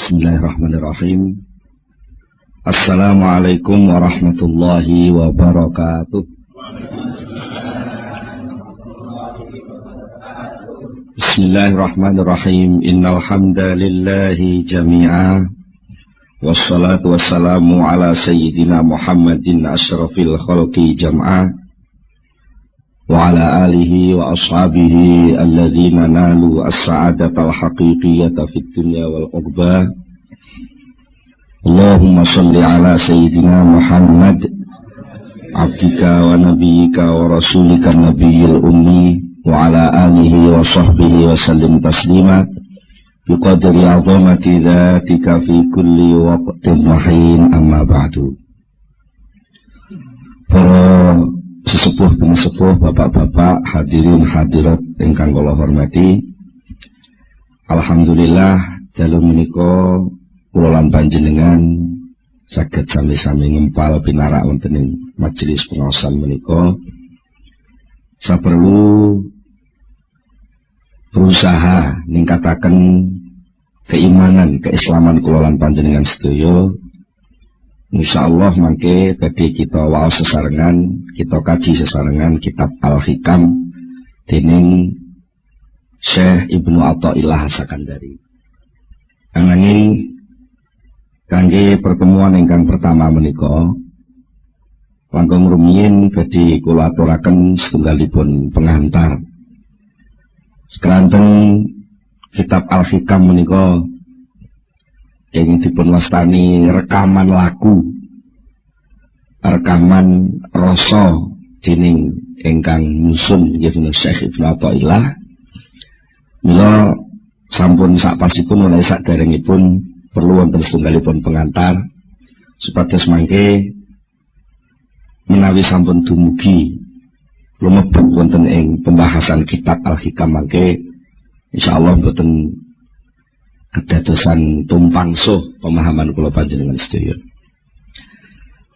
Bismillahirrahmanirrahim. Assalamualaikum warahmatullahi wabarakatuh. Bismillahirrahmanirrahim. Innal hamdalillahi jami'a. Wassalatu wassalamu ala sayyidina Muhammadin asyrafil khalqi jam'a. Wa ala alihi wa ashabihi alladhina nalu as-sa'adatal haqiqiyata fid dunya wal uqbah. Allahumma salli ala sayyidina Muhammad abdika wa nabiyyika wa rasulika nabiyil ummi wa ala alihi wa sahbihi wa sallim taslima biqadri azamati dhatika fi kulli waqtin wahin, amma ba'du. Para sesepuh penesepuh, bapak-bapak, hadirin hadirat ingkang kula hormati, alhamdulillah dalu menika kula lan panjenengan saged sami-sami ngempal pinarak wonten ing majelis pengaosan menika. Saperlu berusaha ningkataken keimanan, keislaman kula lan panjenengan sedaya. Insyaallah mangke badhe kita waos sesarengan, kita kaji sesarengan kitab Al-Hikam dening Syekh Ibnu Athaillah As-Sakandari. Ananging kangge pertemuan ingkang pertama menika langkung rumiyin badhe kula aturaken setunggalipun pengantar. Sekanten kitab Al-Hikam menika ingin dipun wastani rekaman laku, rekaman rasa dening ingkang nyusun nggih Syekh Ibnu Athaillah. Mila sampun sakpasipun menawi saderengipun perlu wonten setunggalipun pengantar supados mangke menawi sampun dumugi lumebet wonten ing pembahasan kitab Al-Hikam mangke insyaallah boten kedadosan tumpang suh pemahaman kula panjenengan sedaya.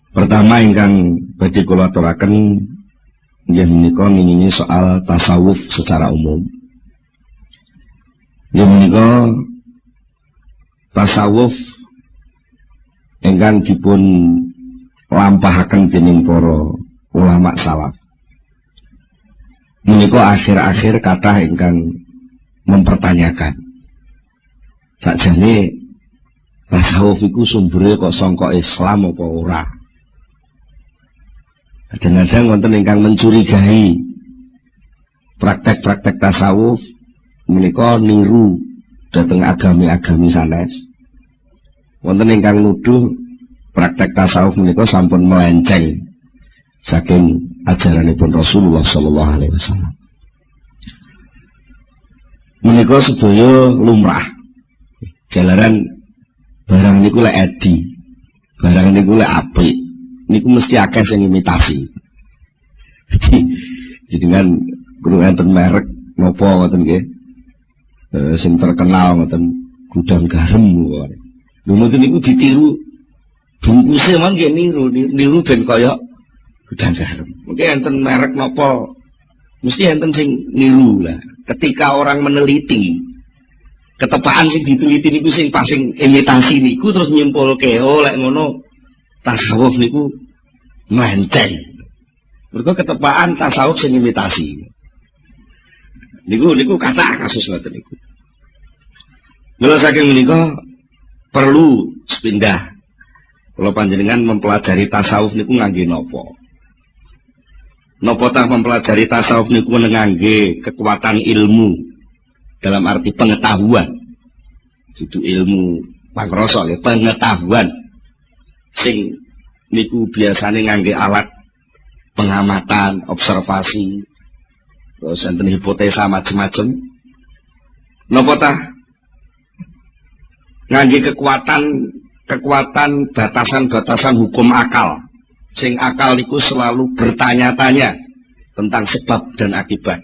Pertama ingkang badhe kula aturaken inggih menika ngingingi soal tasawuf secara umum. Inggih menika tasawuf ingkang dipun lampahaken dening para ulama salaf. Menika akhir-akhir kathah ingkang mempertanyakan sakjane tasawuf iku sumbere kok sangka Islam apa ora. Kadang-kadang wonten ingkang mencurigai praktek-praktek tasawuf menika niru dhateng agami-agami sanes. Wonten ingkang nuduh praktek tasawuf menika sampun melenceng saking ajaranipun Rasulullah sallallahu alaihi wasallam. Menika sedaya lumrah. Jalaran barang niku lek edi, barang niku lek apik, niku mesti akeh sing imitasi. Jadi kan kudu enten merek napa ngoten nggih. Sing terkenal ngoten gudang garam kok. Lha ngoten niku ditiru bungkuse mangke niru ben kaya gudang garam. Mungkin enten merek napa mesti enten sing niru lah. Ketika orang meneliti ketepaan sing diteliti niku sing pasing imitasi niku terus nyimpulke oh lek ngono tasawuf niku melenceng. Mergo ketepaan tasawuf sing imitasi. Niku kata kasus ngoten niku. Mula saking menika perlu sepindah kula panjenengan mempelajari tasawuf niku ngangge napa? Napa ta mempelajari tasawuf niku ngangge kekuatan ilmu dalam arti pengetahuan, itu ilmu pangrasa ya, pengetahuan sing niku biasane ngangge alat pengamatan, observasi, terus enten hipotesa macam-macam. Napa ta ngangge kekuatan batasan-batasan hukum akal, sing akal niku selalu bertanya-tanya tentang sebab dan akibat.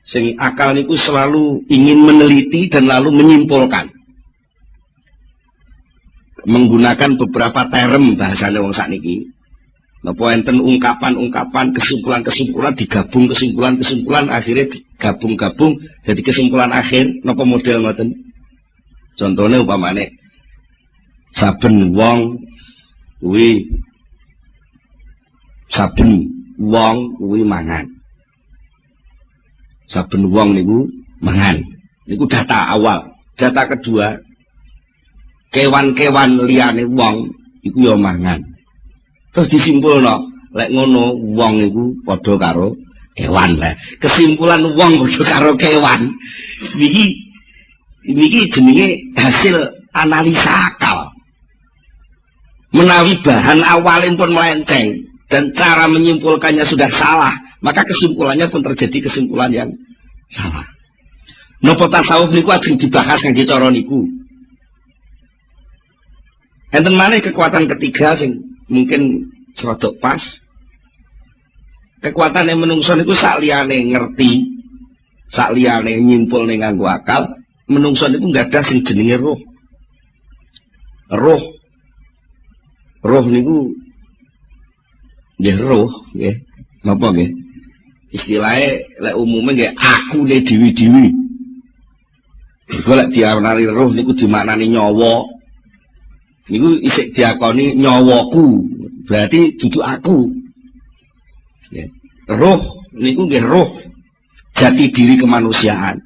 Sing akal niku selalu ingin meneliti dan lalu menyimpulkan menggunakan beberapa term bahasane wong sakniki. Napa enten ungkapan-ungkapan, kesimpulan-kesimpulan digabung kesimpulan-kesimpulan akhirnya digabung-gabung jadi kesimpulan akhir napa model ngoten. Contohnya upamane saben wong kuwi mangan. Saben wong niku mangan. Niku data awal. Data kedua, kewan-kewan liyane wong iku ya mangan. Terus disimpulno, lek ngono wong niku padha karo kewan lah. Kesimpulan wong padha karo kewan. Niki jenenge hasil analisa akal. Menawi bahan awalin pun melenceng dan cara menyimpulkannya sudah salah, maka kesimpulannya pun terjadi kesimpulan yang salah. Napa tasawuf niku ajeng dibahas kangge cara niku. Enten maneh kekuatan ketiga sing mungkin serodok pas. Kekuatan yang menungso niku sak liyane ngerti, sak liyane nyimpulne nganggo akal, menungso niku gadah sing jenenge roh. Roh niku nggih roh nggih. Napa nggih? Istilahnya lek umume nggih akune dhewe-dhewe. Golek diarani roh niku dimaknani nyawa. Niku isik diakoni nyawaku. Berarti dudu aku. Ya. Roh niku nggih roh jati diri kemanusiaan.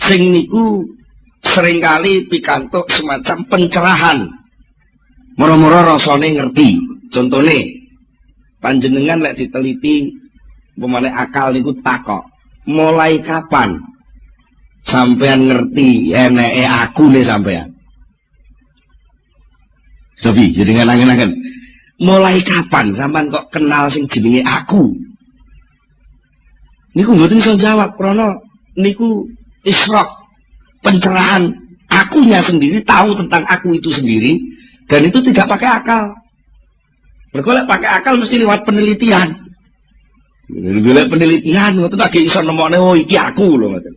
Sing niku seringkali pikantuk semacam pencerahan. Moro-moro rasane ngerti. Contone panjenengan lek diteliti pemane akal niku takok. Mulai kapan sampean ngerti eneke aku nih sampean? Sobi, jadi ngangen-ngangen. Mulai kapan sampean kok kenal sing jenenge aku? Niku mboten iso jawab krana niku isyraq, pencerahan. Akunya sendiri tahu tentang aku itu sendiri dan itu tidak pakai akal. Mergo lek pakai akal mesti lewat penelitian. Lewat penelitian ngoten tak iso nemokne oh iki aku lho ngoten.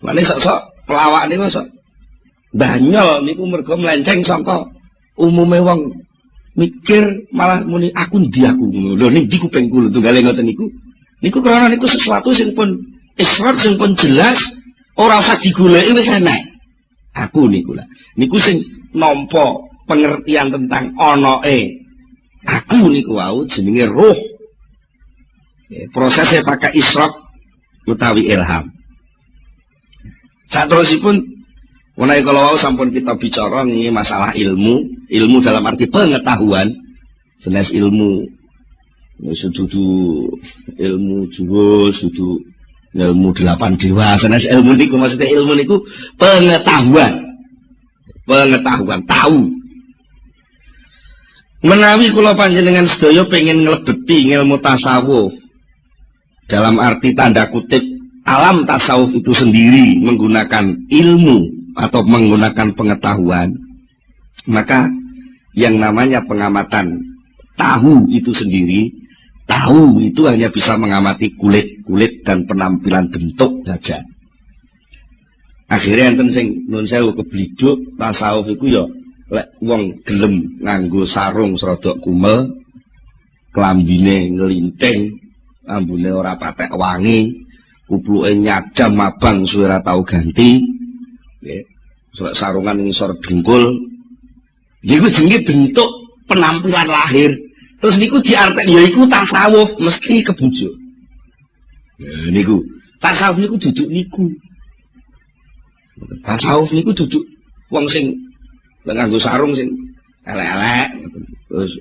Mane sok-sok pelawak niku sok banyol niku mergo melenceng saka umume wong mikir malah muni aku ndi aku lho ning ndi kupingku lho tunggale ngoten niku. Niku krana niku sesuatu sing pun israr sing pun jelas ora usah digoleki wis enek. Aku niku lah. Niku sing nampa pengertian tentang onoe aku niku wau jenenge roh. Prosesnya pakai israr utawi ilham. Saterusipun menawi kalau wau sampun kita bicara ini masalah ilmu dalam arti pengetahuan, jenis ilmu sudu ilmu jurus, sudu ilmu 8 dewa, jenis ilmu niku maksudnya ilmu niku pengetahuan, tahu. Menawi kula panjenengan sedaya pengen nglebeti ilmu tasawuf dalam arti tanda kutip alam tasawuf itu sendiri menggunakan ilmu atau menggunakan pengetahuan, maka yang namanya pengamatan tahu itu sendiri, tahu itu hanya bisa mengamati kulit dan penampilan bentuk saja. Akhirnya enten sing nun sewu kebliduk tasawuf iku ya lek wong gelem nganggo sarung srodok kumel, klambine nglinting, ambune ora patek wangi, kupluke nyadam mabang suwe ora tau ganti, nggih. Sarungan ngisor dengkul. Niku jenenge bentuk penampilan lahir. Terus niku diartek ya iku tasawuf mesti kebujuk. Ya niku, tasawuf niku duduk niku. Tasawuf niku duduk wong sing nganggo sarung sing elek-elek terus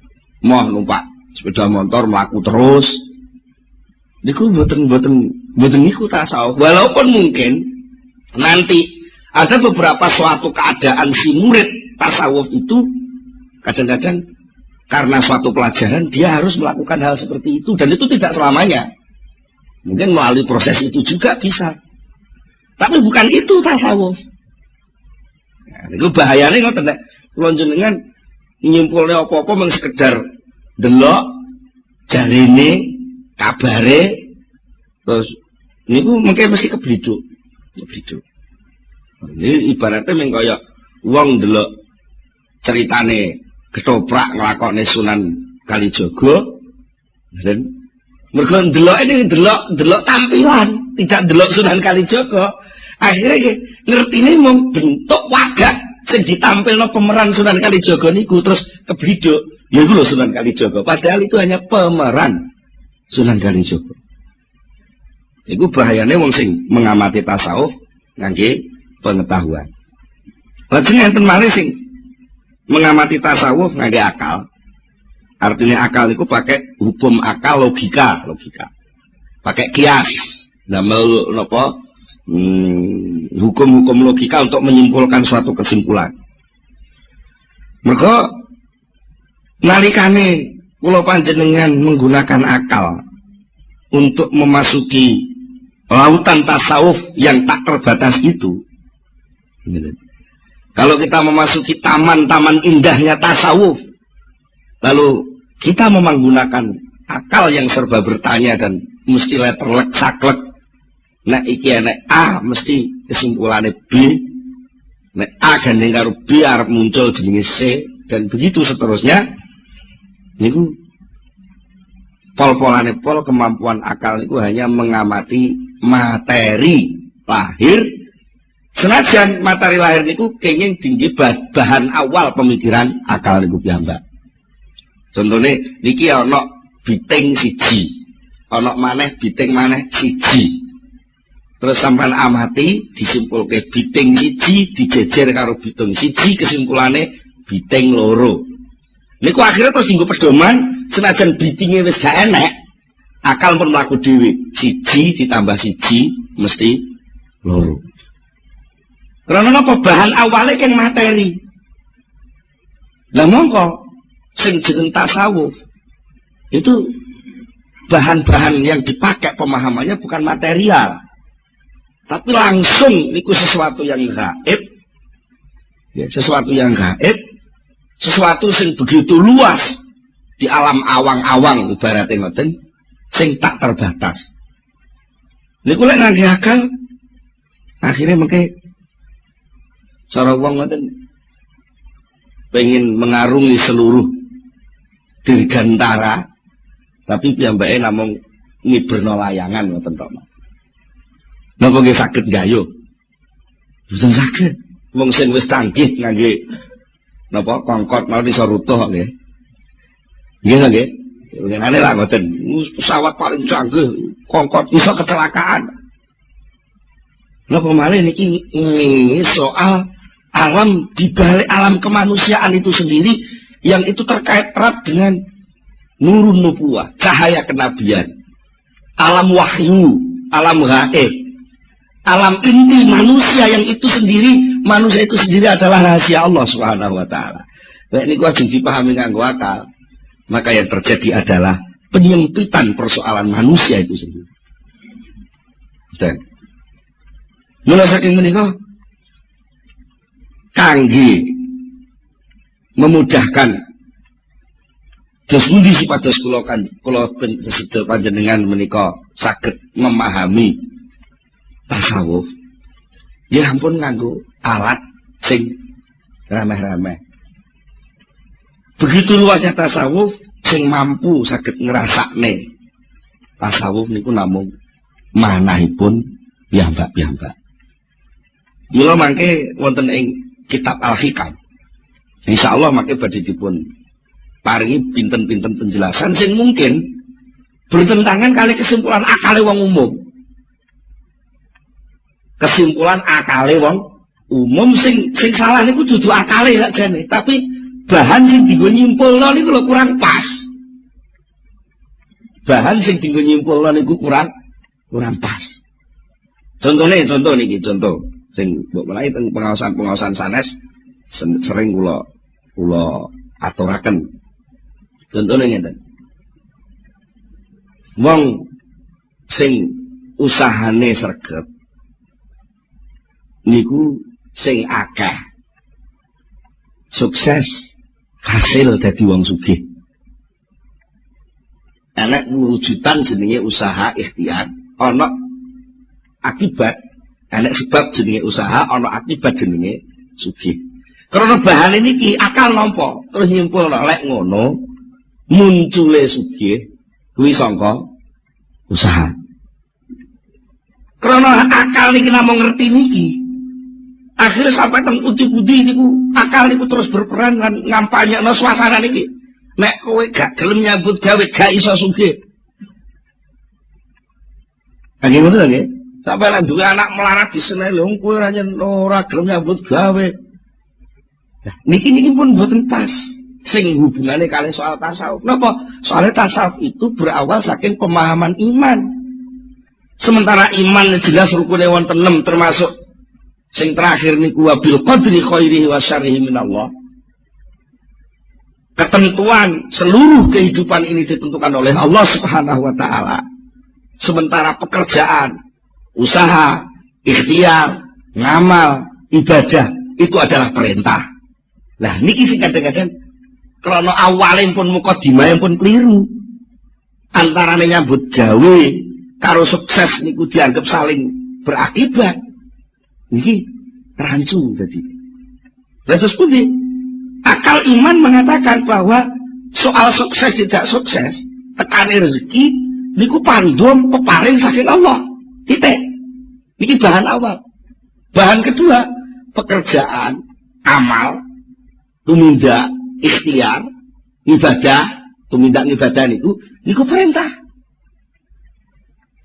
moh numpak sepeda motor mlaku terus. Niku mboten niku tasawuf. Walaupun mungkin nanti ada beberapa suatu keadaan si murid tasawuf itu kadang-kadang karena suatu pelajaran dia harus melakukan hal seperti itu dan itu tidak selamanya. Mungkin melalui proses itu juga bisa. Tapi bukan itu tasawuf. Nah, itu bahayane ngoten nek kula jenengan nyimpulne apa-apa mung sekedar delok jarine kabare terus niku mungkin mesti kebliduk. Ini ibaratnya mung kaya wong delok ceritane ketoprak nglakone Sunan Kalijaga dan mergo ndelok ini ndelok tampilan. tidak delok Sunan Kalijaga, akhirnya ngertine mung bentuk wajah sing ditampilno pemeran Sunan Kalijaga niku terus kebliduk. Ya iku lho Sunan Kalijaga, padahal itu hanya pemeran Sunan Kalijaga. Iku bahayane wong sing mengamati tasawuf ngangge pengetahuan. Lajeng enten malih sing mengamati tasawuf ngangge akal. Artinya akal itu pakai hukum akal, logika. Pakai kias. Damel napa? Hukum-hukum logika untuk menyimpulkan suatu kesimpulan. Mergo nalikane kula panjenengan menggunakan akal untuk memasuki lautan tasawuf yang tak terbatas itu. Kalau kita memasuki taman-taman indahnya tasawuf, lalu kita menggunakan akal yang serba bertanya dan mesti letterlek saklek. Nek iki nek A mesti kesimpulannya B. Nek A gandeng karo B arep muncul jenenge C dan begitu seterusnya. Niku pol-polane pol kemampuan akal niku hanya mengamati materi lahir. Senajan materi lahir niku kenging tinggi bahan awal pemikiran akal niku piyambak. Contohnya niki ana biting siji, ana maneh biting maneh siji. Terus sampean amati disimpulke biting siji dijejer karo biting siji kesimpulannya biting loro. Niku akhirnya terus dienggo pedoman senajan bitinge wis gak enek, akal pun mlaku dhewe. Siji ditambah siji mesti loro. Karena apa bahan awalnya kan materi. Lah mongko sing jeneng tasawuf itu bahan-bahan yang dipakai pemahamannya bukan material, tapi langsung niku sesuatu yang gaib, ya, sesuatu yang gaib, sesuatu sing begitu luas di alam awang-awang ibaratnya ngoten, sing tak terbatas. Niku lek ngangge akal, akhirnya mengke cara wong ngoten pengen mengarungi seluruh dirgantara, tapi piyambake namung ngiberno layangan ngoten tok. Napa nggih saged gayo? Mboten saged. Wong sing wis canggih ngangge napa kongkot mau iso rutuh nggih. Nggih nggih. Ngene lah ngoten. Pesawat paling canggih kongkot iso kecelakaan. Napa malih niki soal alam di balik alam kemanusiaan itu sendiri yang itu terkait erat dengan nurun nubuwah, cahaya kenabian, alam wahyu, alam gaib, alam inti manusia yang itu sendiri, manusia itu sendiri adalah rahasia Allah Subhanahu wa taala. Nek niku ajeng dipahami nganggo akal, maka yang terjadi adalah penyempitan persoalan manusia itu sendiri. Dan mula saking menika kangge memudahkan dos pundi sipados kula sedaya panjenengan menika saged memahami tasawuf. Ya ampun nganggo alat sing remeh-remeh. Begitu luasnya tasawuf sing mampu saged ngrasakne tasawuf niku namung manahipun piyambak-piyambak. Mula mangke wonten ing kitab Al-Hikam. Insyaallah mangke badhe dipun paringi pinten-pinten penjelasan sing mungkin bertentangan kali kesimpulan akale wong umum. Kesimpulan akale wong umum sing salah niku dudu akale sakjane, tapi bahan sing dienggo nyimpulno niku lho kurang pas. Bahan sing dienggo nyimpulno niku kurang pas. Contoh niki contoh sing mbok menawi teng pengawasan sanes sering kula aturaken. Contone ngeten. Wong sing usahane sregep niku sing akeh sukses hasil dadi wong sugih. Enek wujudan jenenge usaha ikhtiar, ana akibat. Enek sebab jenenge usaha, ana akibat jenenge sugih. Karena bahan ini akal nampa, terus nyimpulno lek ngono muncule sugih kuwi sangka usaha. Karena akal niki namung ngerti niki. Akhirnya sampai teng putih-putih niku akal niku terus berperan lan ngampanyekno suasana niki. Nek kowe gak gelem nyambut gawe gak iso sugih. Nggih ngoten nggih. Sampai lan duwe anak melarat disene lho kowe ora gelem nyambut gawe. Nah, niki pun mboten pas. Sing hubungannya kali soal tasawuf. Kenapa? Soalnya tasawuf itu berawal saking pemahaman iman. Sementara iman jelas rukunnya wonten 6 termasuk sing terakhir niku wabil qadri khairihi wa syarrihi minallah. Ketentuan seluruh kehidupan ini ditentukan oleh Allah Subhanahu wa taala. Sementara pekerjaan, usaha, ikhtiar, ngamal, ibadah itu adalah perintah. Nah, niki sing kadang-kadang karena awalnya pun mukadimah pun keliru. Antarane nyambut gawe karo sukses niku dianggap saling berakibat. Niki rancu tadi. Terus pundi? Akal iman mengatakan bahwa soal sukses tidak sukses, tekane rezeki niku pandum peparing saking Allah. Titik. Niki bahan awal. Bahan kedua, pekerjaan, amal, tumindak, ikhtiar, ibadah, tumindak ibadah niku perintah.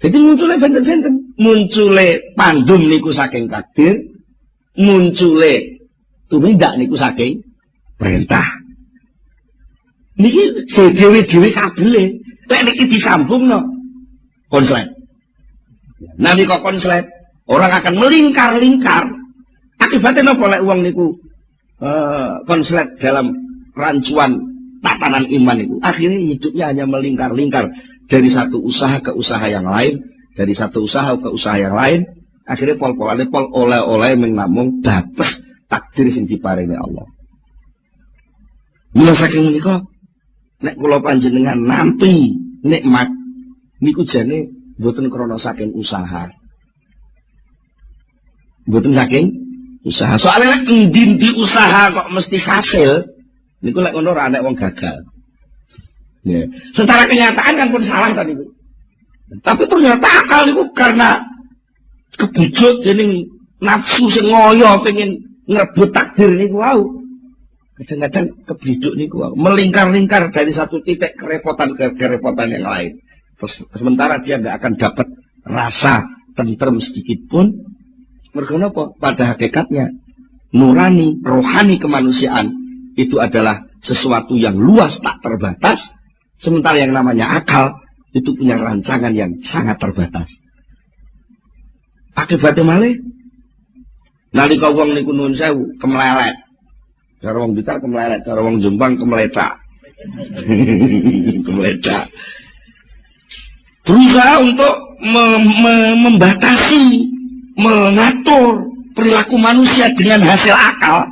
Jadi munculnya benten-benten, munculnya pandum niku saking takdir, munculnya tumindak niku saking perintah. Niki dewe-dewe kabele, lek niki disambungno konslet. Nanti kok konslet, orang akan melingkar-lingkar. Akibatnya napa lek wong niku konslet dalam rancuan tatanan iman itu, akhirnya hidupnya hanya melingkar-lingkar dari satu usaha ke usaha yang lain, dari satu usaha ke usaha yang lain, akhirnya pol-polane pol oleh-oleh menamung batas takdir sing diparingi Allah. Mula saking menika nek kula panjenengan nampi nikmat niku jane mboten krana saking usaha. Mboten saking usaha. Soalnya nek endi usaha kok mesti hasil, niku lek ngono ora ana wong gagal. Ya. Secara kenyataan kan pun salah tadi itu. Tapi ternyata akal niku karena kebujuk dening nafsu sing ngoyo pengen ngrebut takdir niku wau. Kadang-kadang kebiduk niku wau melingkar-lingkar dari satu titik kerepotan ke kerepotan yang lain. Terus sementara dia nggak akan dapat rasa tentrem sedikit pun. Mergo napa? Pada hakikatnya nurani, rohani kemanusiaan itu adalah sesuatu yang luas tak terbatas, sementara yang namanya akal itu punya rancangan yang sangat terbatas. Akibatnya malih nalika wong niku nuwun sewu kemelelet. Cara wong Blitar kemelelet, cara wong Jombang kemeletak. Kemeletak. Berusaha untuk membatasi, mengatur perilaku manusia dengan hasil akal.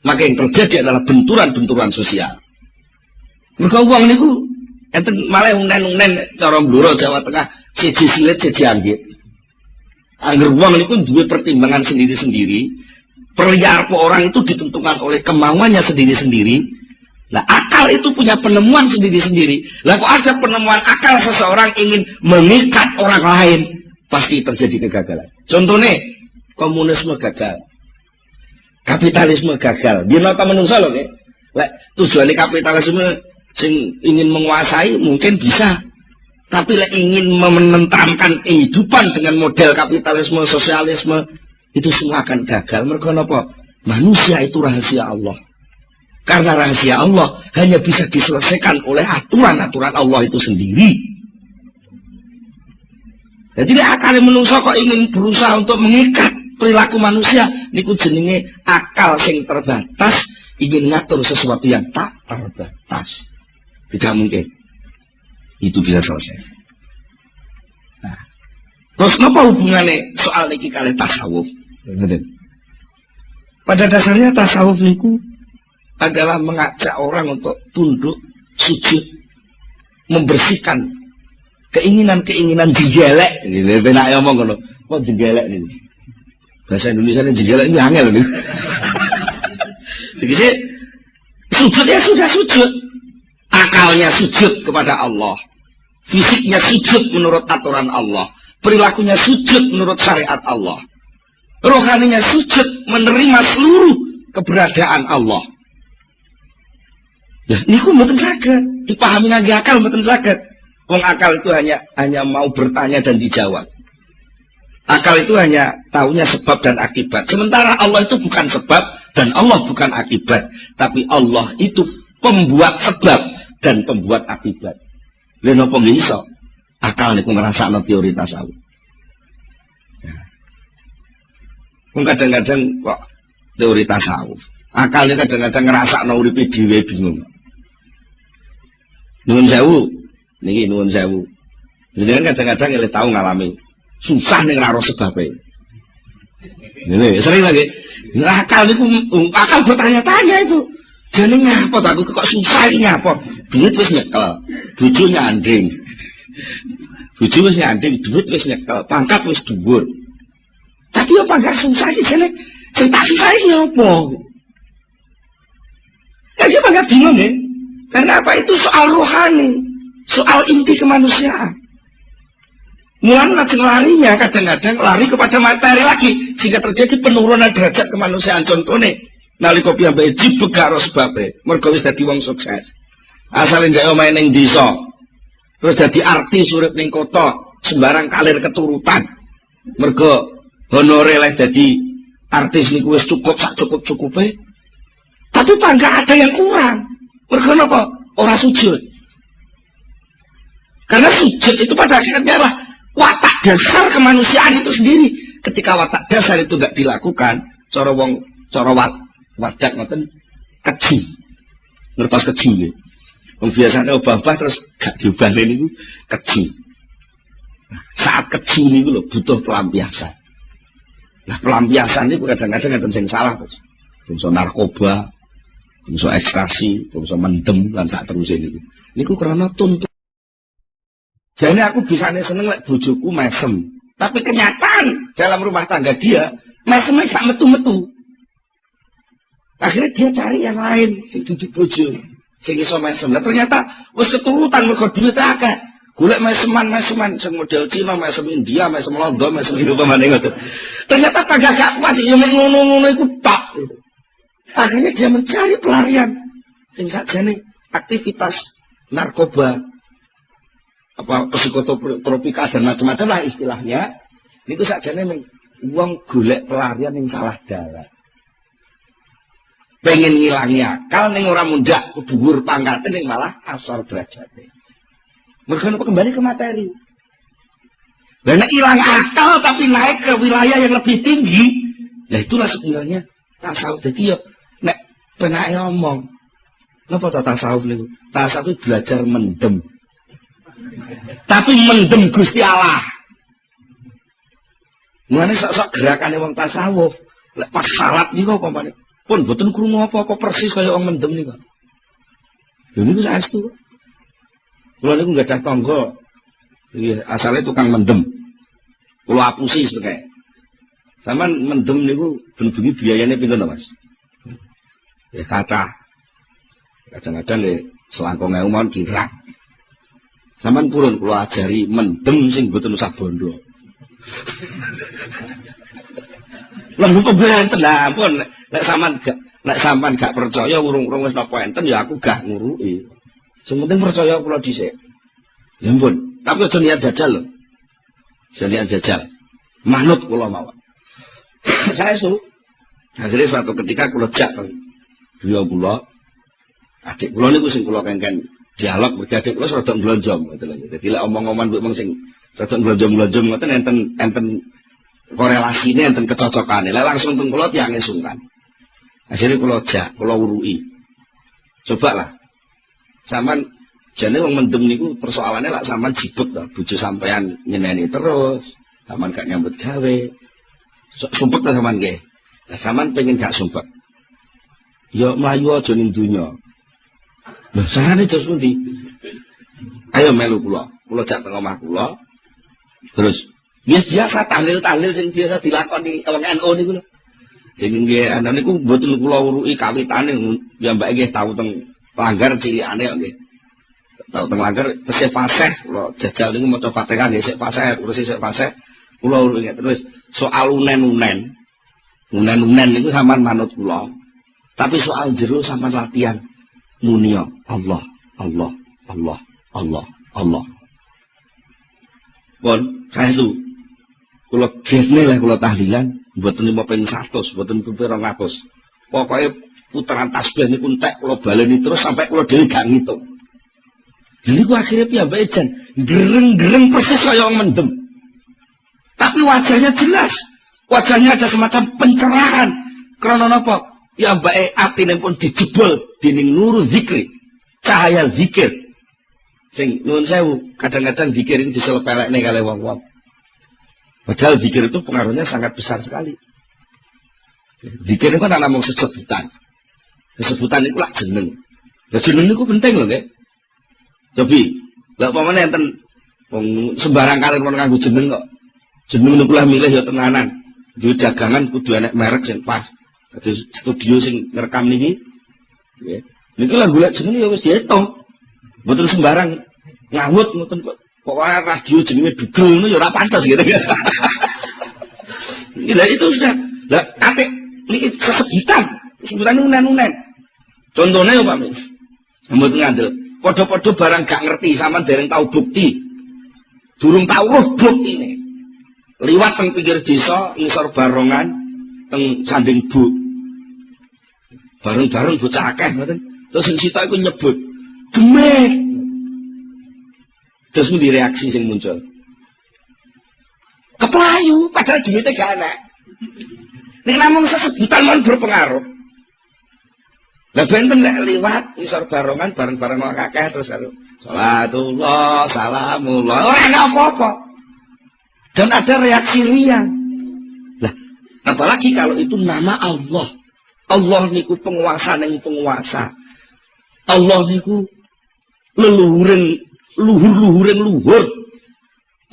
Maka yang terjadi adalah benturan-benturan sosial. Mereka uang niku enten malah unen-unen cara Blora Jawa Tengah siji silit siji anggit. Angger uang niku duwe pertimbangan sendiri-sendiri. Perilaku orang itu ditentukan oleh kemauannya sendiri-sendiri. Nah, akal itu punya penemuan sendiri-sendiri. Lah kok ada penemuan akal seseorang ingin mengikat orang lain, pasti terjadi kegagalan. Contohnya komunisme gagal. Kapitalisme gagal. Dia nota menungso loh, nggih. Lek tujuane kapitalisme sing ingin menguasai mungkin bisa. Tapi lek ingin menentamkan kehidupan dengan model kapitalisme, sosialisme, itu semua akan gagal. Mergo napa? Manusia itu rahasia Allah. Karena rahasia Allah hanya bisa diselesaikan oleh aturan-aturan Allah itu sendiri. Jadi akal menungso kok ingin berusaha untuk mengikat perilaku manusia, niku jenenge akal sing terbatas ingin ngatur sesuatu yang tak terbatas. Tidak mungkin itu bisa selesai. Nah, terus apa hubungannya soal niki kali tasawuf? Pada dasarnya tasawuf niku adalah mengajak orang untuk tunduk, sujud, membersihkan keinginan-keinginan jegelek. Ini penak ngomong ngono. Kok jegelek ini? Bahasa Indonesia ini jegelek ini angel nih. Jadi sujud ya sudah sujud. Akalnya sujud kepada Allah. Fisiknya sujud menurut aturan Allah. perilakunya sujud menurut syariat Allah. Rohaninya sujud menerima seluruh keberadaan Allah. Ya, niku mboten saged dipahami ngangge akal, mboten saged. Wong akal itu hanya mau bertanya dan dijawab. Akal itu hanya taunya sebab dan akibat. Sementara Allah itu bukan sebab dan Allah bukan akibat, tapi Allah itu pembuat sebab dan pembuat akibat. Lha napa nggih iso? Akal niku ngrasakno teori tasawuf. Wong kadang-kadang kok teori tasawuf. Akal itu kadang-kadang ngrasakno uripe dhewe bingung. Nuwun sewu, niki nuwun sewu. Jenengan kadang-kadang eleh tau ngalami susah ning ora sebabe. Ini sering lagi. Akal niku akal bertanya-tanya itu. Jane ngapa aku kok susah iki ngapa? Duit wis nyekel, bojo nyanding. Bojo wis nyanding, duit wis nyekel, pangkat wis dhuwur. Tapi apa gak susah iki jane? Sing tak susah iki apa? Jadi apa gak bingung ya? Karena apa itu soal rohani, soal inti kemanusiaan. Mulai larinya kadang-kadang lari kepada materi lagi, sehingga terjadi penurunan derajat kemanusiaan. Contohnya, nalika piyambake dibegak sebabnya, mergo wis dadi wong sukses. Asale ndek omahe ning desa, terus dadi artis urip ning kota, sembarang kalir keturutan. Mergo honore lek dadi artis niku wis cukup sak cukup-cukupe. Tapi enggak ada yang kurang. Mergo napa? Ora sujud. Karena sujud itu pada akhirnya adalah watak dasar kemanusiaan itu sendiri. Ketika watak dasar itu tidak dilakukan, cara wadak ngoten keji. Ngertos keji nggih. Wong biasane obah-obah terus gak diobahne niku keji. Nah, saat keji niku lho butuh pelampiasan. Nah, pelampiasan niku kadang-kadang enten sing salah, Bos. Bangsa narkoba, bangsa ekstasi, bangsa mendem lan sak teruse niku. Niku karena tuntut. Jadi aku bisa seneng lek bojoku mesem. Tapi kenyataan dalam rumah tangga dia, mesemnya gak metu-metu. Akhirnya dia cari yang lain, sing duduk bojo, sing iso mesem. Nah ternyata wis keturutan mergo duit akeh. Golek meseman sing model Cina, mesem India, mesem Londo, mesem Indonesia ngoten. Ternyata kagak gak puas ya mek ngono-ngono iku tok. Akhirnya dia mencari pelarian. Sing sakjane aktivitas narkoba, apa psikotropika dan macam-macam lah istilahnya. Niku sakjane wong golek pelarian yang salah dalan. Pengen ngilangi akal ning ora mundak dhuwur pangkate ning malah asal derajate. Mergo kembali ke materi. Lah nek ilang akal tapi naik ke wilayah yang lebih tinggi, lah itulah sebenarnya tasawuf. Dadi yo nek penake ngomong, napa tasawuf niku? Tasawuf belajar mendem. Tapi mendem Gusti Allah. Mulane sok-sok gerakane wong tasawuf, lek pas salat niku apa meneh? Pun boten krungu apa-apa persis kaya wong mendem niku. Lha niku saestu. Kula niku gadah tangga. Iki asale tukang mendem. Kula apusi sebeke. Saman mendem niku ben-bengi biayane pinten to, Mas? Ya kathah. Kadang-kadang nggih selangkung ewu mawon kirang. Saman purun kula ajari mendem sing boten usah bondo. Lah kok benten ampun nek sampean gak percaya urung-urung wis napa enten ya aku gak nguruki. Sing penting percaya kula dhisik. Ya ampun, tapi aja niat jajal lho. Aja niat jajal. Manut kula mawon. Saya su. Akhirnya suatu ketika kula jak beliau kula adik kula niku sing kula kengken dialog berjadi kula rada mblonjong ngoten lho. Dadi lek omong-omongan mbok mung sing rada mblonjong-mblonjong ngoten enten korelasine enten kecocokane. Lek langsung teng kula tiange sungkan. Akhirnya kula jak, kula uruki. Coba lah. Sampeyan jane wong mendem niku persoalannya lak sampean jibut to, bojo sampean nyeneni terus, sampean gak nyambut gawe. Sumpek ta sampean nggih. Lah sampean pengen gak sumpek. Ya mlayu aja ning donya. Lah sarane terus pundi? Ayo melu kula. Kula jak teng omah kula. Terus ya biasa tahlil-tahlil sing biasa dilakoni wong NU niku lho. Sing nggih ana niku mboten kula uruki kawitane ya mbake nggih tau teng langgar cilikane kok nggih. tau teng langgar tesih fasih kula jajal niku maca Fatihah nggih sik fasih terus sik fasih kula inget terus soal unen-unen niku sampean manut kula tapi soal jero sampean latihan muni Allah Allah Allah Allah Allah pun kaestu kula gesne lah kula tahlilan mboten 5 100 mboten 200 pokoke putaran tasbih niku entek kula baleni terus sampai kula dhewe gak ngitung. Jadi ku akhirnya piyambake jan gereng-gereng persis kaya wong mendem. Tapi wajahnya jelas. Wajahnya ada semacam pencerahan. Karena napa? Piyambake atine pun dijebol dening nur zikri. Cahaya zikir. Sing nuwun sewu, kadang-kadang zikir itu diselepelekne kali wong-wong. Padahal zikir itu pengaruhnya sangat besar sekali. Zikir itu kan namung sesebutan. Sesebutan itu lah jeneng. Lah jeneng niku penting lho, nggih. Tapi, lha pamane enten sembarang kali kon nganggo jeneng kok. Jeneng niku lah milih ya tenanan. Duwe dagangan kudu enek merek sing pas. Kados studio sing ngerekam niki. Nggih. Niku lah golek jeneng ya wis diitung. Mboten sembarang ngawut ngoten kok. Pokoke radio jenenge dugel ngono ya ora pantes gitu. Lah itu sudah. Lah ate niki sesebutan. Sebutan unen-unen. Contohnya ya Pak Min. Mboten ngandel. Podo-podo barang gak ngerti sama dereng tahu bukti. Durung tahu roh bukti ini. Liwat teng pinggir desa, ngisor barongan, teng sanding bu. Bareng-bareng bocah akeh ngoten. Terus sing sitok iku nyebut, "Gemek." Terus mung reaksi sing muncul. Keplayu, padahal duwite gak ana. Nek namung sesebutan mon berpengaruh. Lah benten lek liwat isor barongan bareng-bareng wong akeh terus salatullah salamullah ora ana apa-apa. Dan ada reaksi riang. Lah apalagi kalau itu nama Allah. Allah niku penguasa ning penguasa. Allah niku leluhuring luhur.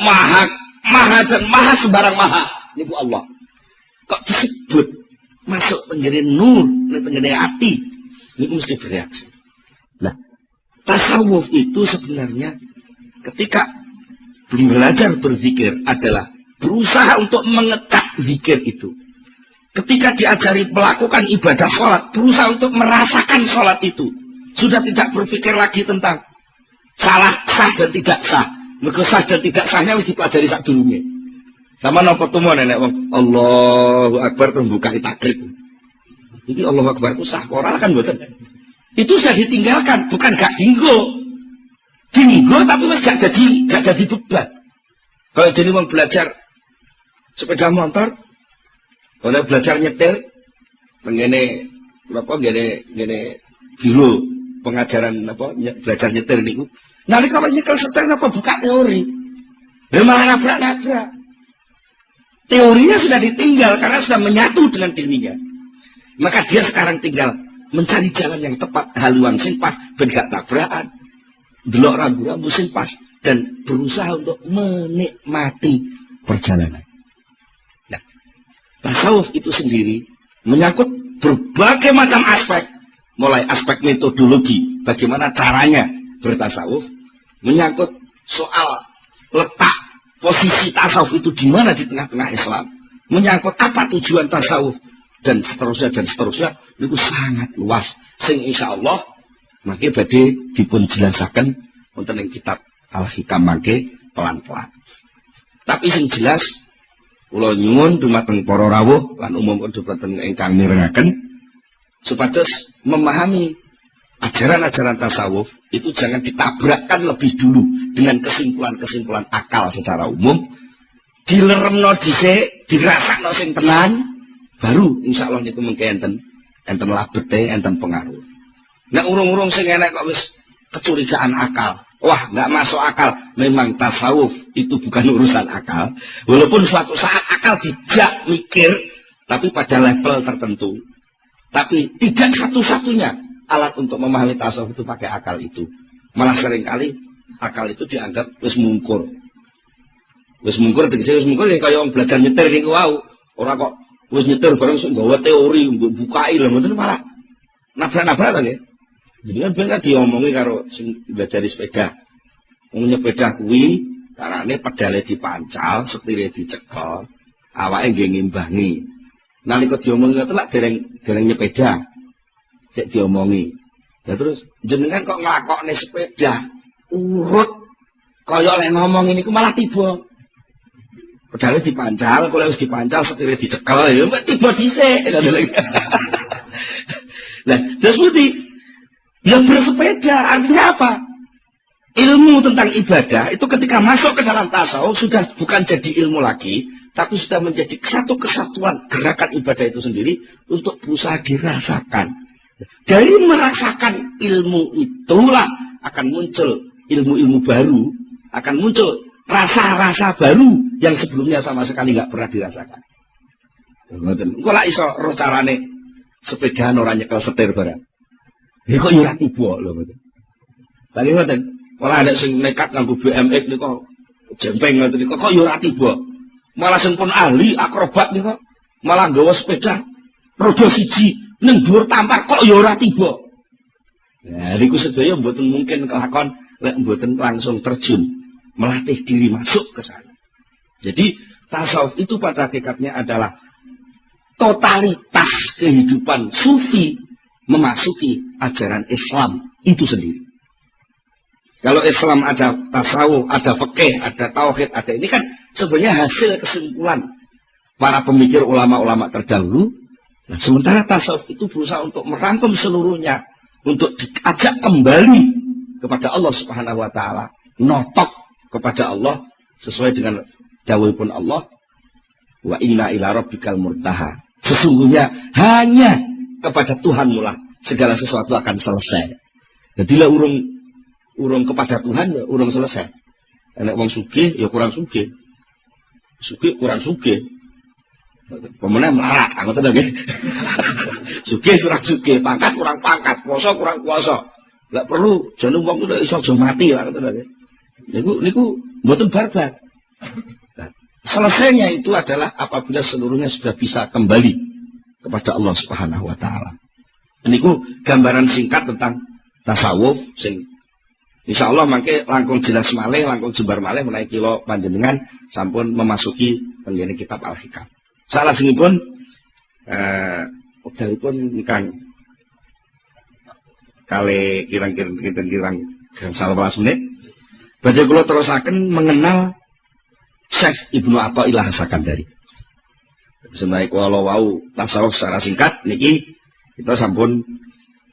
Maha dan maha sembarang maha niku Allah. Kok disebut masuk tenggene nur, tenggene ati. Ini mesti bereaksi. Nah, tasawuf itu sebenarnya ketika belajar berzikir adalah berusaha untuk mengetak zikir itu. Ketika diajari melakukan ibadah sholat, berusaha untuk merasakan sholat itu. Sudah tidak berpikir lagi tentang salah, sah dan tidak sah. Mergo sah dan tidak sahnya harus dipelajari sak durunge. Sama napa tumo nenek wong Allahu Akbar terbuka takrib. Ini Allah Akbar itu sah ora kan mboten. Itu sudah ditinggalkan, bukan gak dinggo. Dinggo tapi wis gak jadi beban. Kalau jadi mau belajar sepeda motor, kalau belajar nyetir, ngene apa ngene biro pengajaran apa belajar nyetir niku. Nalika nyekel setir apa buka teori. Malah nabrak-nabrak. Teorinya sudah ditinggal karena sudah menyatu dengan dirinya. Maka dia sekarang tinggal mencari jalan yang tepat, haluan sing pas, ben gak tabrakan, delok rambu-rambu sing pas, dan berusaha untuk menikmati perjalanan. Nah, tasawuf itu sendiri menyangkut berbagai macam aspek, mulai aspek metodologi, bagaimana caranya bertasawuf, menyangkut soal letak posisi tasawuf itu di mana di tengah-tengah Islam, menyangkut apa tujuan tasawuf, dan seterusnya itu sangat luas sing insyaallah mangke badhe dipun jelasaken wonten ing kitab Al-Hikam mangke pelan-pelan. Tapi sing jelas kula nyuwun dumateng para rawuh lan umum dumateng ingkang mirengaken supados memahami ajaran-ajaran tasawuf itu jangan ditabrakkan lebih dulu dengan kesimpulan-kesimpulan akal secara umum, dileremno dhisik, dirasakno sing tenan. Baru insya Allah niku mengke enten labete, enten pengaruh. Nek urung-urung sing enek kok wis kecurigaan akal. Wah, nggak masuk akal. Memang tasawuf itu bukan urusan akal. Walaupun suatu saat akal tidak mikir, tapi pada level tertentu. Tapi tidak satu-satunya alat untuk memahami tasawuf itu pakai akal itu. Malah seringkali akal itu dianggap wis mungkur. Wis mungkur tegese wis mungkur ya kaya wong belajar nyetir niku wau. Ora kok wis nyetir bareng sok nggawa teori mbok bukai lho mboten malah nabrak-nabrak to nggih. Jadi kan ben diomongi karo sing belajar sepeda. Wong sepeda kuwi carane pedale dipancal, setire dicekel, awake nggih ngimbangi. Nalika diomongi ngoten lak dereng nyepeda. Sik diomongi. Ya terus jenengan kok nglakokne sepeda urut kaya lek ngomong niku malah tiba. Pedale dipancal, kalau wis dipancal setire dicekel ya tiba dhisik. Lah, terus mesti yang bersepeda artinya apa? Ilmu tentang ibadah itu ketika masuk ke dalam tasawuf sudah bukan jadi ilmu lagi, tapi sudah menjadi satu kesatuan gerakan ibadah itu sendiri untuk berusaha dirasakan. Dari merasakan ilmu itulah akan muncul ilmu-ilmu baru, akan muncul rasa-rasa baru yang sebelumnya sama sekali nggak pernah dirasakan. Kok lah iso roh carane sepedaan orang nyekel setir barang. Ya kok ora tiba lho mboten. Lagi ngoten, malah ada sing nekat nganggo BMX niku jempeng ngoten niku kok ora tiba. Malah sing pun ahli akrobat niku malah nggawa sepeda roda siji ning dhuwur tampar kok ya ora tiba. Nah, niku sedaya mboten mungkin kelakon lek mboten langsung terjun melatih diri masuk ke sana. Jadi tasawuf itu pada hakikatnya adalah totalitas kehidupan sufi memasuki ajaran Islam itu sendiri. Kalau Islam ada tasawuf, ada fikih, ada tauhid, ada ini kan sebenarnya hasil kesimpulan para pemikir ulama-ulama terdahulu. Nah, sementara tasawuf itu berusaha untuk merangkum seluruhnya, untuk diajak kembali kepada Allah Subhanahu wa taala, notok kepada Allah sesuai dengan dawuhipun Allah, wa inna ila rabbikal murtaha. Sesungguhnya hanya kepada Tuhanmu lah segala sesuatu akan selesai. Jadilah urung kepada Tuhan ya urung selesai. Nek wong sugih ya kurang sugih. Sugih kurang sugih. Pemenang melarat, ngoten lho nggih. Sugih kurang sugih, pangkat kurang pangkat, puasa kurang puasa. Enggak perlu jane wong kuwi iso aja mati lah ngoten lho nggih. Niku mboten barbar. Nah, selesainya itu adalah apabila seluruhnya sudah bisa kembali kepada Allah Subhanahu wa taala. Niku gambaran singkat tentang tasawuf sing insyaallah mangke langkung jelas malih, langkung jembar malih menawi kula panjenengan sampun memasuki tenggene kitab Al-Hikam. Salajengipun wekdalipun ingkang kali kirang-kirang 15 menit. Badhe kula terusaken mengenal Syekh Ibnu Athaillah As-Sakandari. Sebenarnya kalau wau tasawuf secara singkat niki kita sampun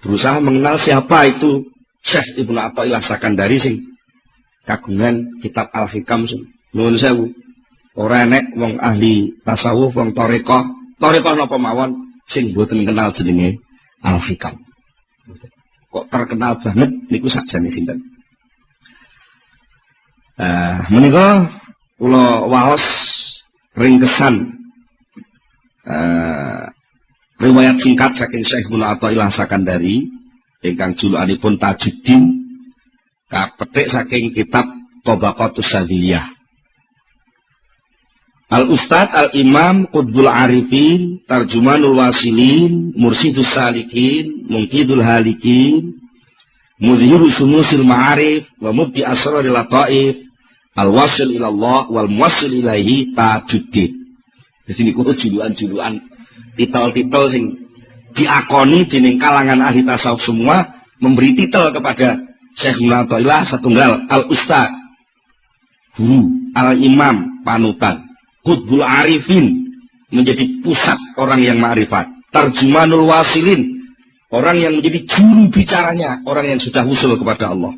berusaha mengenal siapa itu Syekh Ibnu Athaillah As-Sakandari sing kagungan kitab Al-Hikam nuwun sewu. Ora enek wong ahli tasawuf wong tarekah napa mawon sing mboten kenal jenenge Al-Hikam. Kok terkenal banget niku sakjane sinten. Menika kula waos ringkesan riwayat singkat saking Syekh Ibnu Athaillah As-Sakandari ingkang julukanipun Tajuddin kapetik saking kitab Tabaqatus Sadiyah. Al-Ustad Al-Imam Qutbul Arifin Tarjumanul Wasilin Mursidus Salikin Mungkidul Halikin Mudhirus Sumusil Ma'arif wa Mubdi Asraril Lataif Al-Wasil ilallah wal Muwassil ilaihi Tajuddin. Jadi niku julukan-julukan titel-titel sing diakoni dening kalangan ahli tasawuf semua memberi titel kepada Syekh Ibnu Athaillah satunggal Al-Ustad guru, Al-Imam panutan, Qutbul Arifin menjadi pusat orang yang ma'rifat, Tarjumanul Wasilin orang yang menjadi juru bicaranya orang yang sudah usul kepada Allah,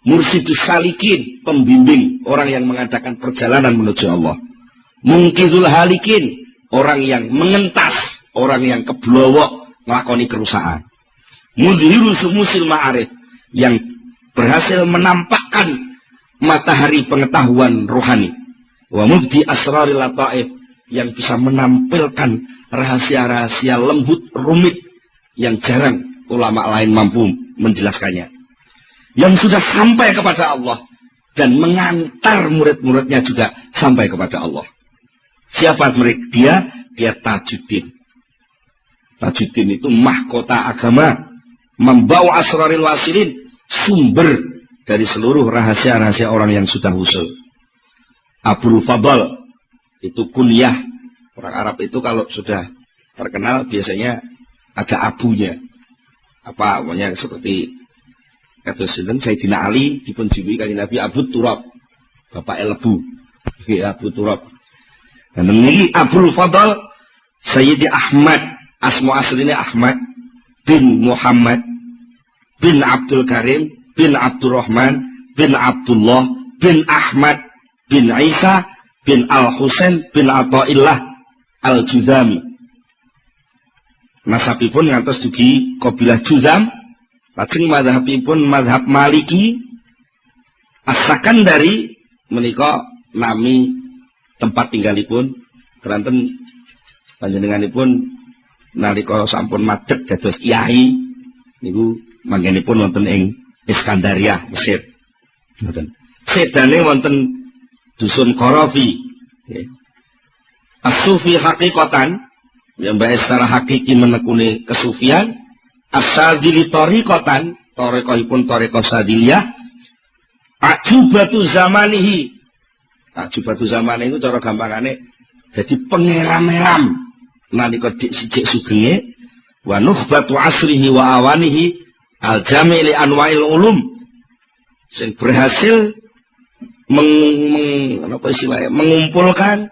Mursidus Salikin pembimbing orang yang mengadakan perjalanan menuju Allah, Mungkidul Halikin orang yang mengentas orang yang keblowok melakoni kerusakan, Mudhirus Sumusil Ma'arif yang berhasil menampakkan matahari pengetahuan rohani, wa Mubdi Asraril Lataif yang bisa menampilkan rahasia-rahasia lembut rumit yang jarang ulama lain mampu menjelaskannya, yang sudah sampai kepada Allah dan mengantar murid-muridnya juga sampai kepada Allah. Siapa mereka? Dia Tajuddin. Tajuddin itu mahkota agama membawa asraril wasilin, sumber dari seluruh rahasia-rahasia orang yang sudah usul. Abul Fadl itu kunyah. Orang Arab itu kalau sudah terkenal biasanya ada abunya. Apa namanya, seperti kata Sayyidina Ali dipunjuluki kanjeng Nabi Abu Turab, bapak Lebu. Abu Turab. Dan ini Abul Fadl Sayyidi Ahmad, asma aslinya Ahmad bin Muhammad bin Abdul Karim bin Abdurrahman bin Abdullah bin Ahmad bin Isa bin Al-Husain bin Athaillah Al-Juzami. Nasabipun ngantos dugi kabilah Juzam, lajeng mazhabipun mazhab Maliki. As-Sakandari menika nami tempat tinggalipun, keranten panjenenganipun nalika sampun madhep dados kiai niku manggenipun wonten ing Iskandaria, Mesir. Ngoten. Sedane wonten dusun Qarafi. As-Sufi hakikatan, yang baik secara hakiki menekuni kesufian. As-Sadili tariqatan, tariqahipun tariqah Sadiliyah. Ajubatu zamanihi. Ajubatu zamanihi itu cara gampangane jadi pengeram-eram nalika sijik sugenge, wa nukhbatu asrihi wa awanihi al-jami' li anwa'il ulum, sing berhasil mengumpulkan,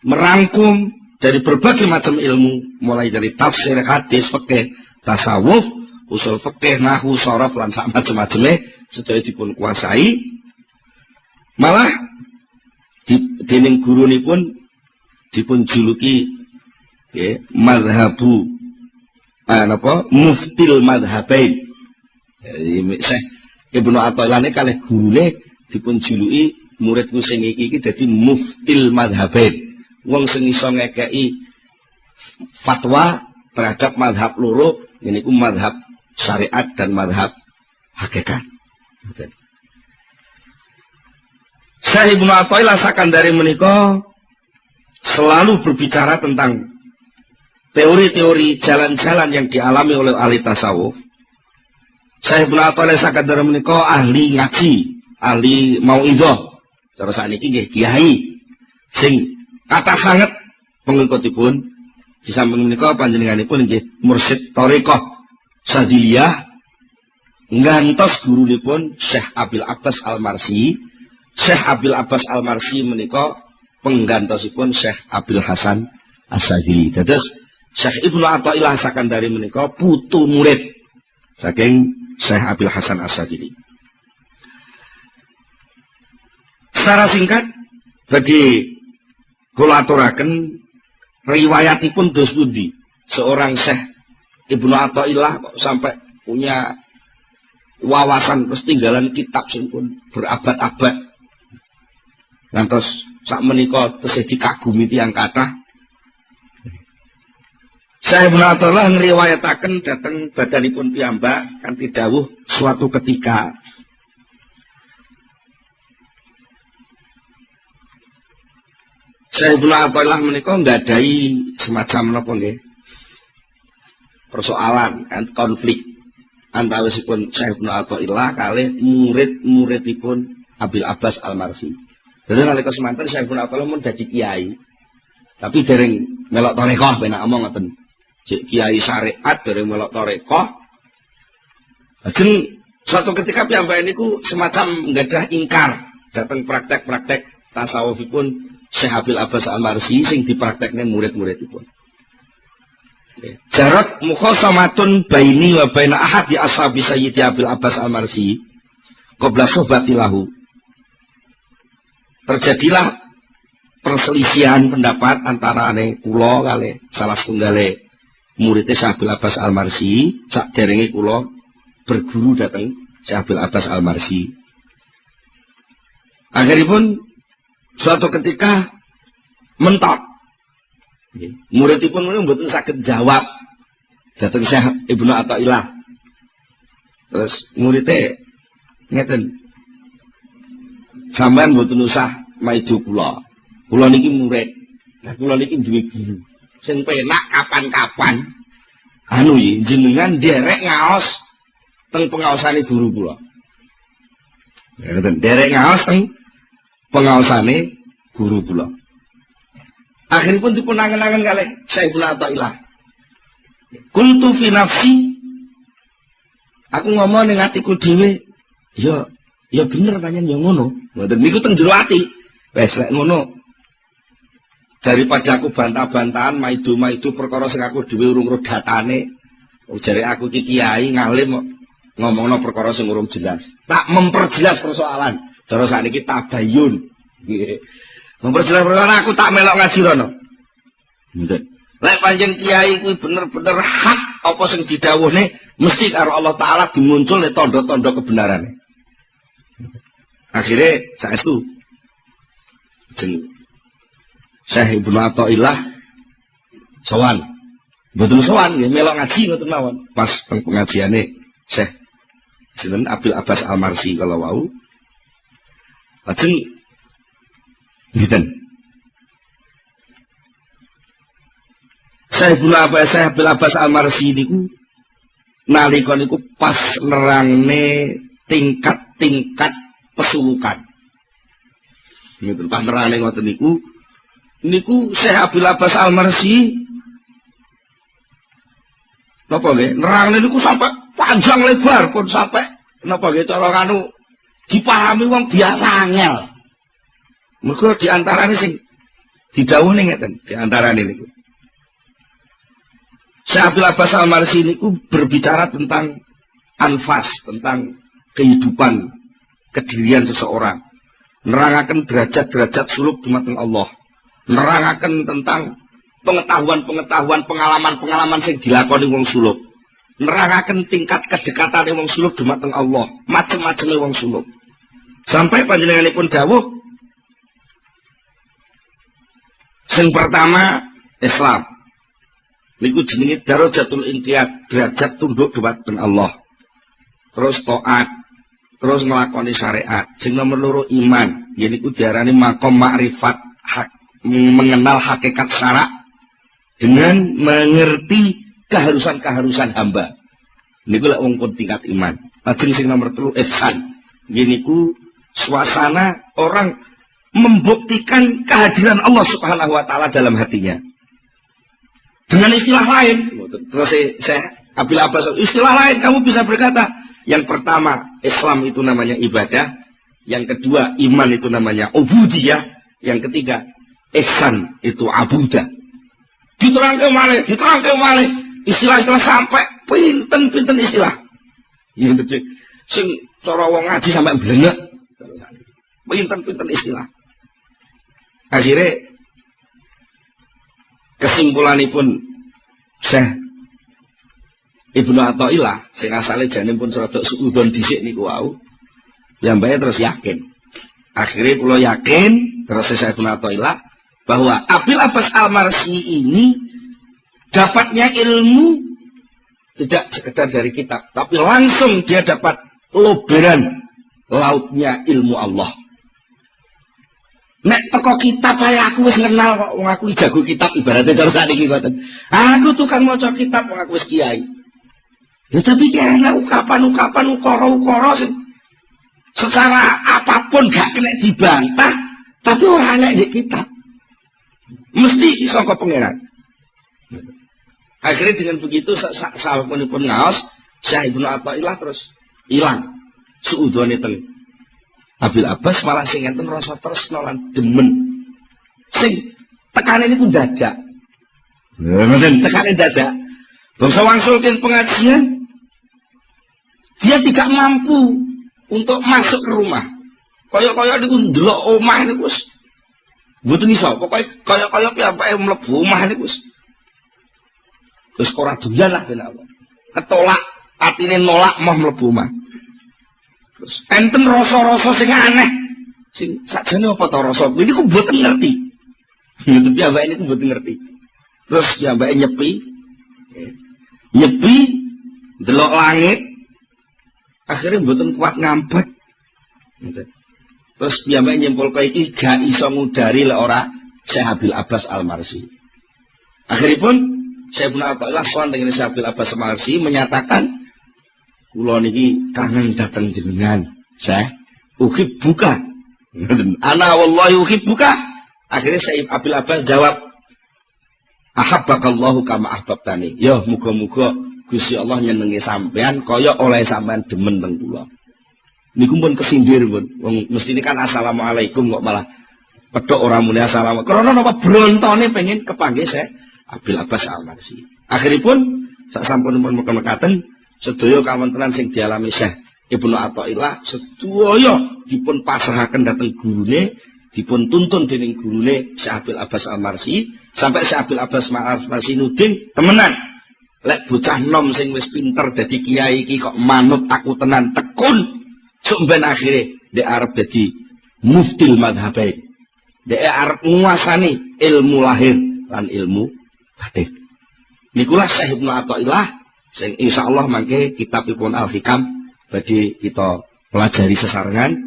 merangkum dari berbagai macam ilmu, mulai dari tafsir, hadis, fikih, tasawuf, usul fikih, nahwu, sharaf lan sak macam-macamnya sedaya dipun kuasai. Malah dening gurunipun dipun juluki madhabu muftil madhabain. Syekh Ibnu Athaillah ini kalih gurune dipun juluki muridku sing iki dadi muftil madhabain. Wong sing iso ngekeki fatwa terhadap madhab loro, yaiku madhab syariat dan madhab hakikat. Syekh Ibnu Athaillah Sakandari menika selalu berbicara tentang teori-teori jalan-jalan yang dialami oleh ahli tasawuf. Syekh Ibnu Athaillah Sakandari menika ahli ngaji, ahli mauidhah. Cara sakniki nggih kiai sing kathah sanget pengikutipun. Di samping menika panjenenganipun nggih mursyid thariqah Sadiliyah, ngantos gurunipun Syekh Abil Abbas Al-Marsi. Syekh Abil Abbas Al-Marsi menika penggantosipun Syekh Abil Hasan As-Sadili. Dados Syekh Ibnu Athaillah Sakandari menika putu murid saking Syekh Abil Hasan As-Sadili. Secara singkat bagi kula aturaken riwayatipun dos pundi seorang Syekh Ibnu Athaillah kok sampai punya wawasan ketinggalan kitab sing pun berabad-abad. Ngantos sak menika tesih dikagumi tiyang kathah. Syekh Ibnu Athaillah ngriwayataken dhateng badanipun piyambak kanthi dawuh suatu ketika Syekh Ibnu Athaillah menika nggadahi semacam napa nggih persoalan konflik antawisipun Syekh Ibnu Athaillah kalih murid-muridipun Abil Abbas Al-Marsi. Dadi nalika semanten Syekh Ibnu Athaillah mun dadi kiai. Tapi dereng melok tarekah penak omong ngoten. Cek kiai syariat dereng melok tarekah. Lajeng suatu ketika piyambake niku semacam nggadah ingkar dhateng praktek-praktek tasawufipun Syekh Abil Abbas Al-Marsi sing dipraktekne murid-muridipun. Jarat mukhasamatun baini wa baina ahad di ashabi Sayyidi Abil Abbas Al-Marsi qabla suhbatilahu. Terjadilah perselisihan pendapat antara kula kalih salah setunggale murid Syekh Abil Abbas Al-Marsi saderenge kula berguru dhateng Syekh Abil Abbas Al-Marsi. Akhiripun suatu ketika mentok muridipun mboten saged jawab dhateng Syekh Ibnu Athaillah. Terus muridé ngeten, sampean mboten usah maido kula. Kula niki murid. Lah kula niki duwe guru sing penak kapan-kapan anu jenengan derek ngaos teng pengaosane guru kula. Ya ngoten, derek ngaos teng pengaosane guru kula. Akhiripun dipun angen-angen kalih Syekhul Athaillah. Kuntu fi nafsi, aku ngomong ning atiku dhewe, ya bener pancen ya ngono. Ngoten niku teng jero ati. Wes lek ngono, daripada aku bantah-bantahan maido-maido perkara sing aku dhewe urung ro datane, jare aku iki kiai ngalim ngomongno perkara sing urung jelas. Tak memperjelas persoalan. Cara sakniki tabayun. Nggih. Memperjelas perkara aku tak melok ngaji rono. Ngoten. Lek pancen kiai kuwi bener-bener hak apa sing didhawuhne mesti karo Allah taala dimunculne tanda-tanda kebenarane. Akhirnya saestu jeneng Syekh Ibnu Athaillah sowan. Mboten sowan nggih melok ngaji ngoten mawon. Pas pengajiane Syekh sinten Abil Abbas Al-Marsi kalau wau. Lajeng ngiten. Syekh Abil Abbas Al-Marsi niku nalika niku pas nerangne tingkat-tingkat pesulukan. Ngeten pas nerangne ngoten niku Syekh Abil Abbas Al-Marsi napa nggih nerangne niku sampai panjang lebar pun sampai napa nggih cara anu dipahami wong biasa angel. Mergo diantarane sing didhawuhne ngeten, diantarane niku Syekh Abil Abbas Al-Marsi niku berbicara tentang anfas, tentang kehidupan, kedirian seseorang. Nerangaken derajat-derajat suluk dumateng Allah. Nerangaken tentang pengetahuan-pengetahuan, pengalaman-pengalaman sing dilakoni wong suluk. Nerangaken tingkat kedekatane wong suluk dumateng Allah, macem-maceme wong suluk. Sampai panjenenganipun dawuh sing pertama Islam. Niku jenenge darajatul inqiyad, derajat tunduk dumateng Allah. Terus taat, terus nglakoni syariat. Sing nomor loro iman, yaiku diarani maqam ma'rifat, mengenal hakikat syarak dengan mengerti keharusan-keharusan hamba. Niku lek wong pun tingkat iman. Lajeng sing nomor 3 ihsan. Niku suasana orang membuktikan kehadiran Allah Subhanahu wa taala dalam hatinya. Dengan istilah lain, terus saya Abil Abbas, istilah lain kamu bisa berkata, yang pertama Islam itu namanya ibadah, yang kedua iman itu namanya ubudiyah, yang ketiga ihsan itu abudah. Diterangke malih, istilah-istilah sampai pinten-pinten istilah. Sing cara wong ngaji sampai blengek. Pinten-pinten istilah. Akhirnya kesimpulanipun Syekh Ibnu Athaillah sing asale jane pun rada suudon dhisik niku wau. Piyambake terus yakin. Akhirnya kula yakin terus Syekh Ibnu Athaillah bahwa Abil Abbas Al-Marsi ini dapatnya ilmu tidak sekedar dari kitab, tapi langsung dia dapat loberan lautnya ilmu Allah. Nek teko kitab ae aku wis kenal kok wong aku jago kitab ibaratnya cara sakniki ngoten. Aku tukang maca kitab wong aku wis kiai. Ya tapi ki ana ukapan-ukapan ukara-ukara sing secara apapun gak kena dibantah, tapi ora ana di kitab. Mesti saka pangeran. Akhirnya dengan begitu sahabatipun ngaos Syekh Ibnu Athaillah terus ilang suudone teng Abil Abbas malah sing enten rasa tresna lan demen. Sing tekane niku dadak. Ngoten tekane dadak. Bangsa wangsulkeun pengajian dia tidak mampu untuk masuk ke rumah. Kaya-kaya niku ndelok omah niku wis mboten iso. Pokoke kaya-kaya piyambake mlebu omah niku wis ora doyan lah ben apa. Ketolak atine nolak mau mlebu omah. Terus enten rasa-rasa sing aneh. Sing sakjane apa to rasa? Niku mboten ngerti. Gitu piyambake niku mboten ngerti. Terus piyambake nyepi delok langit. Akhirnya mboten kuat ngampet. Terus piyambake nyimpulke iki gak iso ngudari lek ora Syekh Abil Abbas Al-Marsi. Akhiripun Syekh Ibnu Athaillah sowan dengan Syekh Abil Abbas Al-Marsi menyatakan kula niki kangen dateng jenengan. Syekh uhibbuka. Ana wallahi uhibbuka. Akhirnya Syekh Abil Abbas jawab, ahabbakallahu kama ahbabtani. Ya muga-muga Gusti Allah nyenengi sampean kaya oleh sampean demen teng kula. Niku pun kesindir pun. Wong mestine kan assalamualaikum kok malah pedhok ora muni assalamualaikum. Karena napa brontone pengen kepanggih Syekh Abil Abbas Al-Marsi. Akhiripun sak sampunipun mekaten sedaya kawontenan sing dialami Syekh Ibnu Athaillah sedaya dipun pasrahaken dhateng gurune, dipun tuntun dening gurune Syekh Abil Abbas Al-Marsi sampai Syekh Abil Abbas Al-Marsi nuding temenan. Lek bocah nom sing wis pinter dadi kiai iki kok manut aku tenan tekun. Sumben akhirnya dia arep jadi muftil madhabain. Dia arep nguasani ilmu lahir dan ilmu batin. Nikulah Syekh Ibnu Athaillah sing insyaallah mangke kitabipun Al-Hikam badhe kita pelajari sesarengan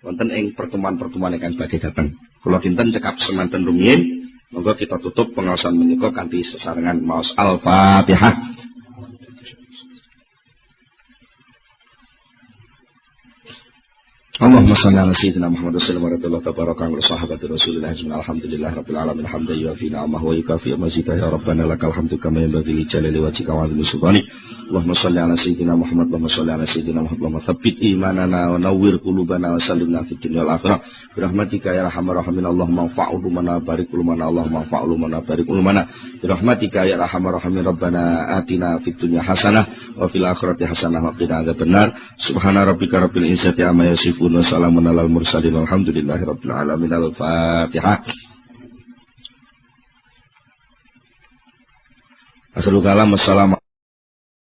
wonten ing pertemuan-pertemuan ingkang badhe dateng. Kula dinten cekap semanten rumiyin, monggo kita tutup pengaosan menika kanthi sesarengan maos Al-Fatihah. Allahumma shalli ala sayyidina Muhammad sallallahu alaihi wa sallam wa sahabati Rasulillah alhamdulillah rabbil alamin hamdan yuafi ni'amahu wa yukafi mazidah ya rabbana lakal hamdu kama yanbaghi li jalali wajhika wa 'azimi sultanik. Allahumma shalli ala sayyidina Muhammad wa shalli ala sayyidina Muhammad wa tsabbit imanana wa nawwir qulubana wa sallimna fid dunya wal akhirah bi rahmatika ya arhamar rahimin. Allahumma fa'ul mana barik mana Allahumma fa'ul mana barik mana bi rahmatika ya arhamar rahimin. Rabbana atina fid dunya hasanah wa fil akhirati hasanah wa qina adzabannar. Subhana rabbika rabbil izzati amma yasifun. Wassalamun alal mursalin walhamdulillahi rabbil alamin. Al-Fatihah. Akhirul kalam. Wassalamualaikum.